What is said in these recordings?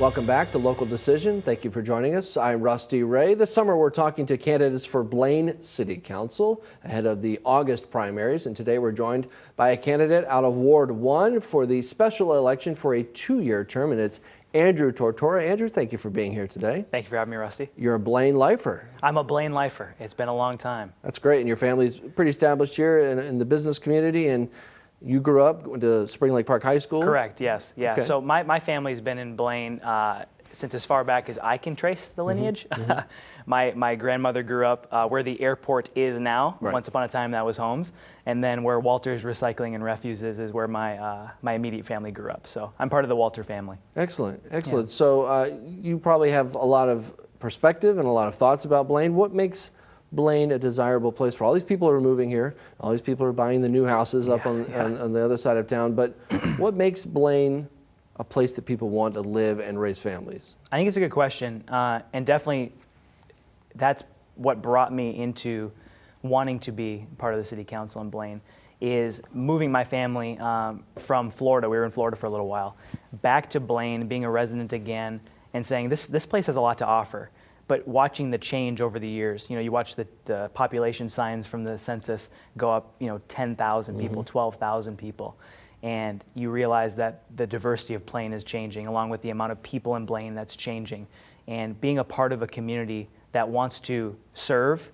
Welcome back to Local Decision. Thank you for joining us. I'm Rusty Ray. This summer we're talking to candidates for Blaine City Council ahead of the August primaries, and today we're joined by a candidate out of Ward 1 for the special election for a 2-year term, and it's Andrew Tortora. Andrew, thank you for being here today. Thank you for having me, Rusty. You're a Blaine lifer. I'm a Blaine lifer. It's been a long time. That's great, and your family's pretty established here in the business community, and you grew up, went to Spring Lake Park High School? Correct, yes. Yeah. Okay. So my family's been in Blaine since as far back as I can trace the lineage. My grandmother grew up where the airport is now. Right. Once upon a time that was Holmes. And then where Walter's Recycling and Refuse is where my immediate family grew up. So I'm part of the Walter family. Excellent, excellent. Yeah. So you probably have a lot of perspective and a lot of thoughts about Blaine. What makes Blaine a desirable place for all these people who are moving here? All these people are buying the new houses up on the other side of town. But what makes Blaine a place that people want to live and raise families? I think it's a good question, and definitely that's what brought me into wanting to be part of the city council in Blaine, is moving my family from Florida. We were in Florida for a little while, back to Blaine, being a resident again, and saying this place has a lot to offer. But watching the change over the years, you watch the population signs from the census go up, 10,000 people, 12,000 people. And you realize that the diversity of Blaine is changing, along with the amount of people in Blaine that's changing. And being a part of a community that wants to serve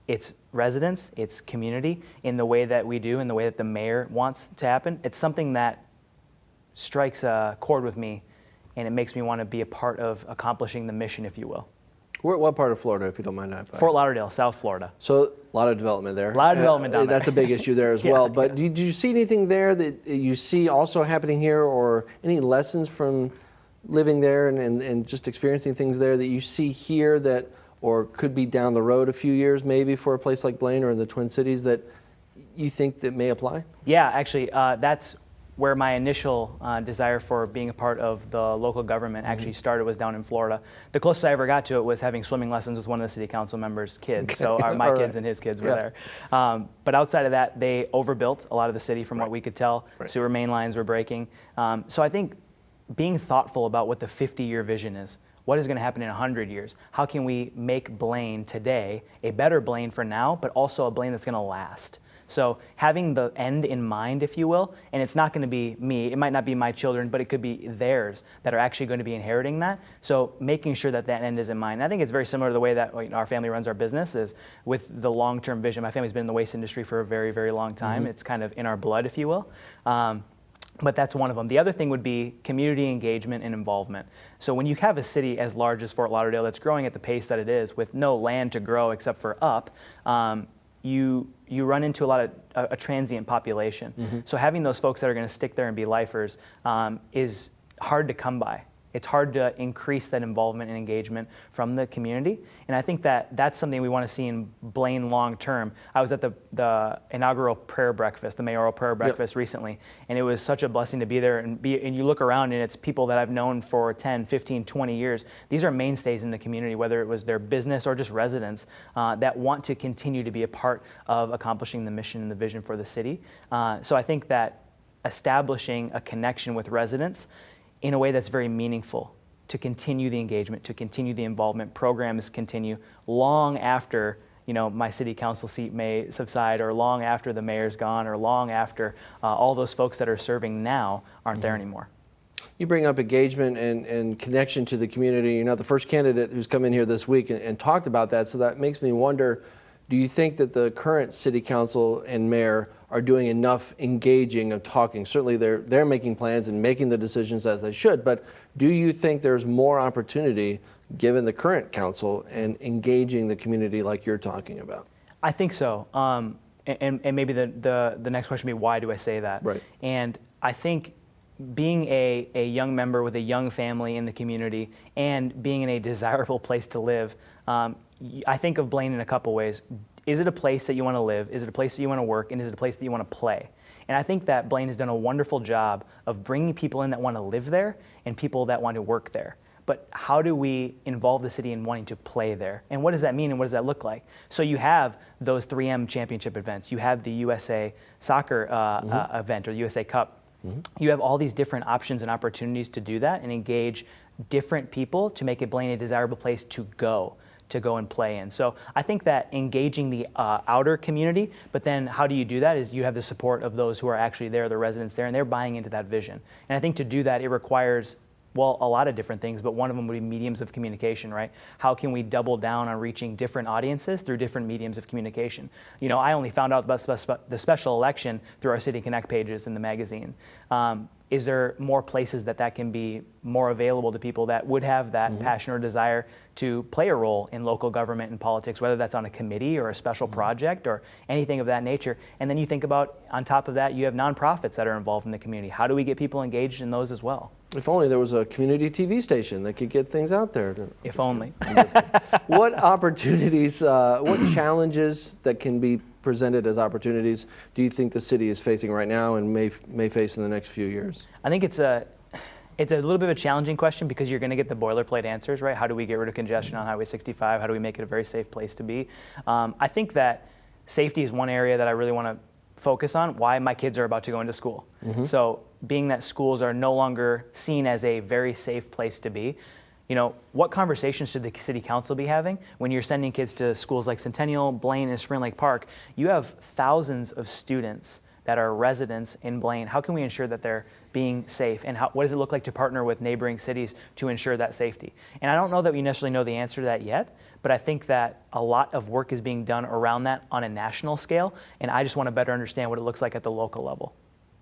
its residents, its community, in the way that we do, in the way that the mayor wants to happen, it's something that strikes a chord with me, and it makes me want to be a part of accomplishing the mission, if you will. What part of Florida, if you don't mind? Fort Lauderdale, South Florida. So a lot of development there. A lot of development down there. That's a big issue there as well. But did you see anything there that you see also happening here, or any lessons from living there and just experiencing things there that you see here that, or could be down the road a few years maybe for a place like Blaine or in the Twin Cities that you think that may apply? Yeah, actually, that's where my initial desire for being a part of the local government actually started, was down in Florida. The closest I ever got to it was having swimming lessons with one of the city council members' kids. Okay. So my kids and his kids were there. But outside of that, they overbuilt a lot of the city from what we could tell. Sewer main lines were breaking. So I think being thoughtful about what the 50-year vision is. What is going to happen in 100 years? How can we make Blaine today a better Blaine for now, but also a Blaine that's going to last? So having the end in mind, if you will, and it's not going to be me, it might not be my children, but it could be theirs that are actually going to be inheriting that. So making sure that that end is in mind. And I think it's very similar to the way that our family runs our business, is with the long-term vision. My family's been in the waste industry for a very, very long time. It's kind of in our blood, if you will. But that's one of them. The other thing would be community engagement and involvement. So when you have a city as large as Fort Lauderdale that's growing at the pace that it is, with no land to grow except for up, you run into a lot of a transient population. So having those folks that are going to stick there and be lifers is hard to come by. It's hard to increase that involvement and engagement from the community. And I think that that's something we want to see in Blaine long term. I was at the inaugural prayer breakfast, the mayoral prayer breakfast recently, and it was such a blessing to be there and you look around and it's people that I've known for 10, 15, 20 years. These are mainstays in the community, whether it was their business or just residents that want to continue to be a part of accomplishing the mission and the vision for the city. So I think that establishing a connection with residents in a way that's very meaningful, to continue the engagement, to continue the involvement, programs continue long after my city council seat may subside, or long after the mayor's gone, or long after all those folks that are serving now aren't there anymore. You bring up engagement and connection to the community. You're not the first candidate who's come in here this week and talked about that, so that makes me wonder, do you think that the current city council and mayor are doing enough engaging of talking? Certainly they're making plans and making the decisions as they should, but do you think there's more opportunity given the current council and engaging the community like you're talking about? I think so. And maybe the next question would be, why do I say that? Right. And I think being a young member with a young family in the community and being in a desirable place to live, I think of Blaine in a couple ways. Is it a place that you want to live? Is it a place that you want to work? And is it a place that you want to play? And I think that Blaine has done a wonderful job of bringing people in that want to live there and people that want to work there. But how do we involve the city in wanting to play there? And what does that mean and what does that look like? So you have those 3M championship events. You have the USA soccer event, or the USA Cup. you have all these different options and opportunities to do that and engage different people to make it Blaine a desirable place to go and play in. So I think that engaging the outer community, but then how do you do that is you have the support of those who are actually there, the residents there, and they're buying into that vision. And I think to do that, it requires, well, a lot of different things, but one of them would be mediums of communication, right? How can we double down on reaching different audiences through different mediums of communication? You know, I only found out about the special election through our City Connect pages in the magazine. Is there more places that can be more available to people that would have that passion or desire to play a role in local government and politics, whether that's on a committee or a special project or anything of that nature? And then you think about, on top of that, you have nonprofits that are involved in the community. How do we get people engaged in those as well? If only there was a community TV station that could get things out there. If only. What opportunities, what challenges that can be presented as opportunities do you think the city is facing right now and may face in the next few years? I think it's a little bit of a challenging question because you're going to get the boilerplate answers, right? How do we get rid of congestion on Highway 65? How do we make it a very safe place to be? I think that safety is one area that I really want to focus on. Why my kids are about to go into school. So being that schools are no longer seen as a very safe place to be, you know, what conversations should the city council be having when you're sending kids to schools like Centennial, Blaine, and Spring Lake Park? You have thousands of students that are residents in Blaine. How can we ensure that they're being safe? And what does it look like to partner with neighboring cities to ensure that safety? And I don't know that we necessarily know the answer to that yet, but I think that a lot of work is being done around that on a national scale, and I just want to better understand what it looks like at the local level.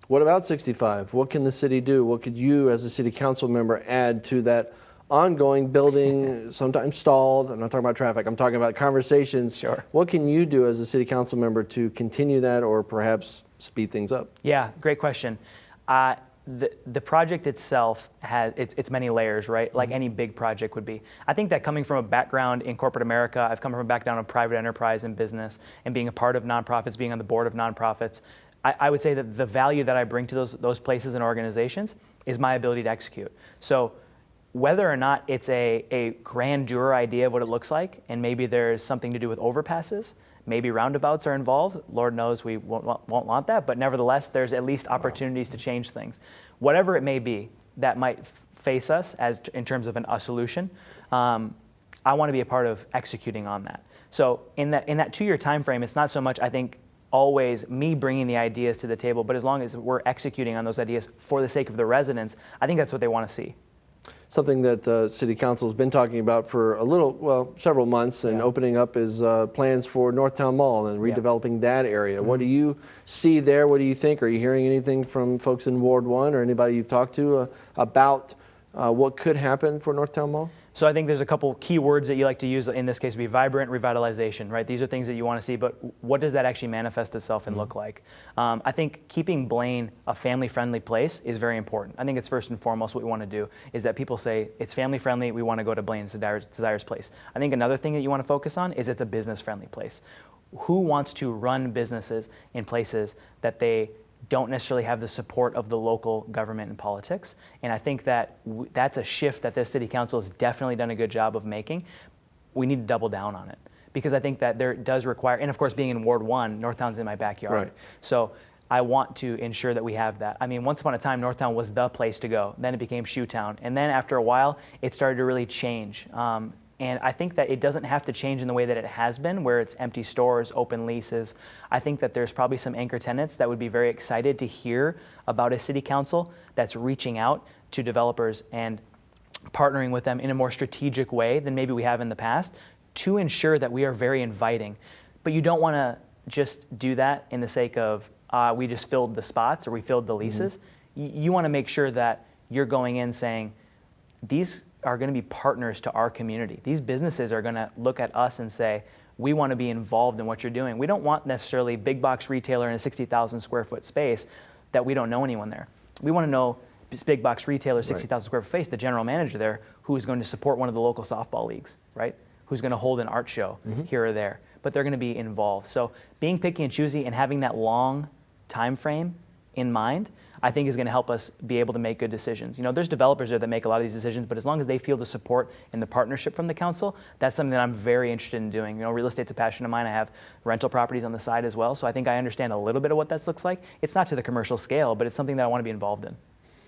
What about 65? What can the city do? What could you as a city council member add to that ongoing building, sometimes stalled? I'm not talking about traffic, I'm talking about conversations. Sure. What can you do as a city council member to continue that or perhaps speed things up? Yeah, great question. The project itself has its many layers, right? Like any big project would be. I think that coming from a background in corporate America, I've come from a background of private enterprise and business, and being a part of nonprofits, being on the board of nonprofits, I would say that the value that I bring to those places and organizations is my ability to execute. So whether or not it's a grandeur idea of what it looks like, and maybe there's something to do with overpasses, maybe roundabouts are involved. Lord knows we won't want that, but nevertheless, there's at least opportunities to change things. Whatever it may be that might face us in terms of a solution, I want to be a part of executing on that. So in that 2-year time frame, it's not so much, I think, always me bringing the ideas to the table, but as long as we're executing on those ideas for the sake of the residents, I think that's what they want to see. Something that the city council has been talking about for several months, and opening up is plans for Northtown Mall and redeveloping that area. What do you see there? What do you think? Are you hearing anything from folks in Ward 1 or anybody you've talked to about what could happen for Northtown Mall? So I think there's a couple key words that you like to use in this case would be vibrant, revitalization, right? These are things that you want to see, but what does that actually manifest itself and look like? I think keeping Blaine a family-friendly place is very important. I think it's first and foremost what we want to do is that people say it's family-friendly, we want to go to Blaine, it's a desirous place. I think another thing that you want to focus on is it's a business-friendly place. Who wants to run businesses in places that they don't necessarily have the support of the local government and politics? And I think that that's a shift that this city council has definitely done a good job of making. We need to double down on it because I think that there does require, and of course being in Ward 1, Northtown's in my backyard. Right. So I want to ensure that we have that. I mean, once upon a time, Northtown was the place to go. Then it became Shoetown. And then after a while, it started to really change. And I think that it doesn't have to change in the way that it has been, where it's empty stores, open leases. I think that there's probably some anchor tenants that would be very excited to hear about a city council that's reaching out to developers and partnering with them in a more strategic way than maybe we have in the past to ensure that we are very inviting. But you don't want to just do that in the sake of we just filled the spots or we filled the leases. You want to make sure that you're going in saying, these are going to be partners to our community. These businesses are going to look at us and say, we want to be involved in what you're doing. We don't want necessarily big box retailer in a 60,000 square foot space that we don't know anyone there. We want to know this big box retailer, 60,000 square foot space, the general manager there, who is going to support one of the local softball leagues, right? Who's going to hold an art show here or there, but they're going to be involved. So being picky and choosy and having that long time frame in mind, I think is going to help us be able to make good decisions. You know, there's developers there that make a lot of these decisions, but as long as they feel the support and the partnership from the council, that's something that I'm very interested in doing. You know, real estate's a passion of mine. I have rental properties on the side as well, so I think I understand a little bit of what that looks like. It's not to the commercial scale, but it's something that I want to be involved in.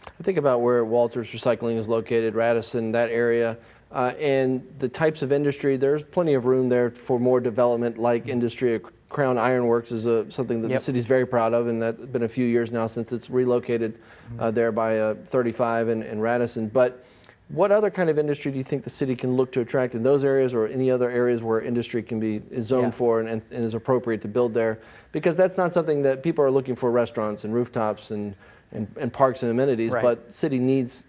I think about where Walters Recycling is located, Radisson, that area, and the types of industry. There's plenty of room there for more development like industry. Crown Ironworks is something that the city's very proud of, and that's been a few years now since it's relocated there by 35 and Radisson. But what other kind of industry do you think the city can look to attract in those areas, or any other areas where industry is zoned for and is appropriate to build there? Because that's not something that people are looking for, restaurants and rooftops and parks and amenities, but city needs,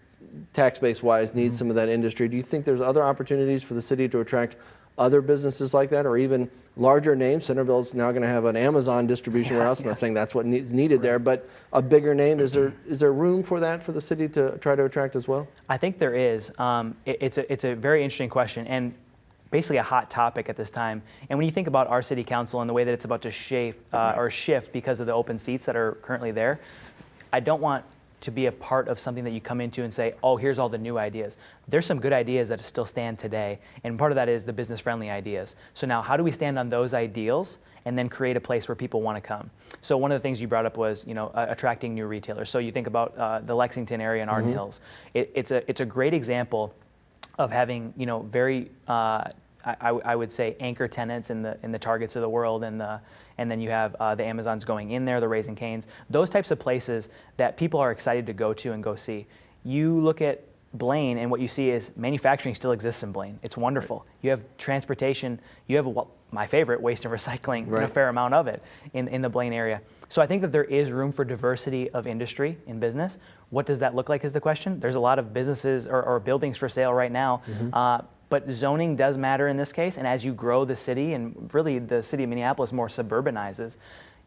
tax base wise, needs some of that industry. Do you think there's other opportunities for the city to attract other businesses like that, or even larger names? Centerville's now going to have an Amazon distribution warehouse. I'm not saying that's what is needed there, but a bigger name. Is there room for that for the city to try to attract as well? I think there is. It's a very interesting question, and basically a hot topic at this time. And when you think about our city council and the way that it's about to shift because of the open seats that are currently there, I don't want to be a part of something that you come into and say, oh, here's all the new ideas. There's some good ideas that still stand today, and part of that is the business-friendly ideas. So now, how do we stand on those ideals and then create a place where people want to come? So one of the things you brought up was, you know, attracting new retailers. So you think about the Lexington area and Arden Hills. It's a great example of having, you know, very I would say anchor tenants in the Targets of the world, and then you have the Amazons going in there, the Raising Cane's, those types of places that people are excited to go to and go see. You look at Blaine, and what you see is manufacturing still exists in Blaine. It's wonderful. Right. You have transportation. You have my favorite, waste and recycling, and a fair amount of it in the Blaine area. So I think that there is room for diversity of industry in business. What does that look like is the question. There's a lot of businesses or buildings for sale right now. But zoning does matter in this case, and as you grow the city, and really the city of Minneapolis more suburbanizes,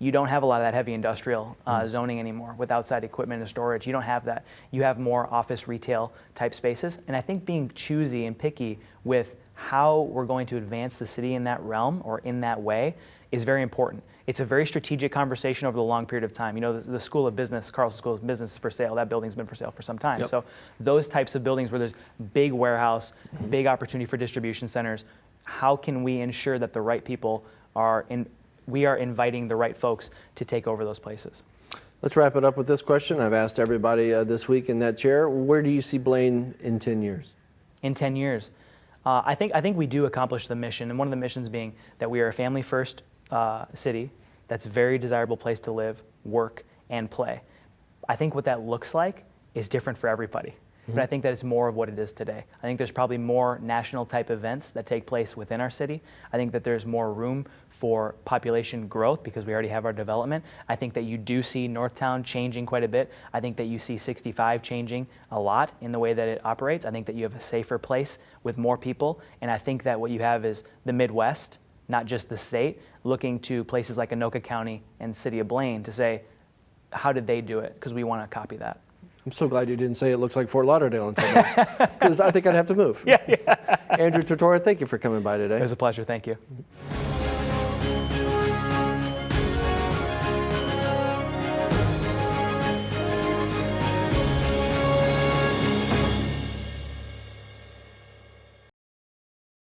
you don't have a lot of that heavy industrial zoning anymore with outside equipment and storage. You don't have that. You have more office retail type spaces, and I think being choosy and picky with how we're going to advance the city in that realm or in that way is very important. It's a very strategic conversation over the long period of time. You know, the School of Business, Carlson School of Business is for sale. That building's been for sale for some time. So those types of buildings where there's big warehouse, big opportunity for distribution centers, how can we ensure that the right people we are inviting the right folks to take over those places? Let's wrap it up with this question. I've asked everybody this week in that chair, where do you see Blaine in 10 years? In 10 years. I think we do accomplish the mission, and one of the missions being that we are a family-first city that's a very desirable place to live, work, and play. I think what that looks like is different for everybody, but I think that it's more of what it is today. I think there's probably more national type events that take place within our city. I think that there's more room for population growth because we already have our development. I think that you do see Northtown changing quite a bit. I think that you see 65 changing a lot in the way that it operates. I think that you have a safer place with more people, and I think that what you have is the Midwest, not just the state, looking to places like Anoka County and City of Blaine to say, how did they do it? Because we want to copy that. I'm so glad you didn't say it looks like Fort Lauderdale in 10 years, because I think I'd have to move. Yeah. Andrew Tortora, thank you for coming by today. It was a pleasure. Thank you.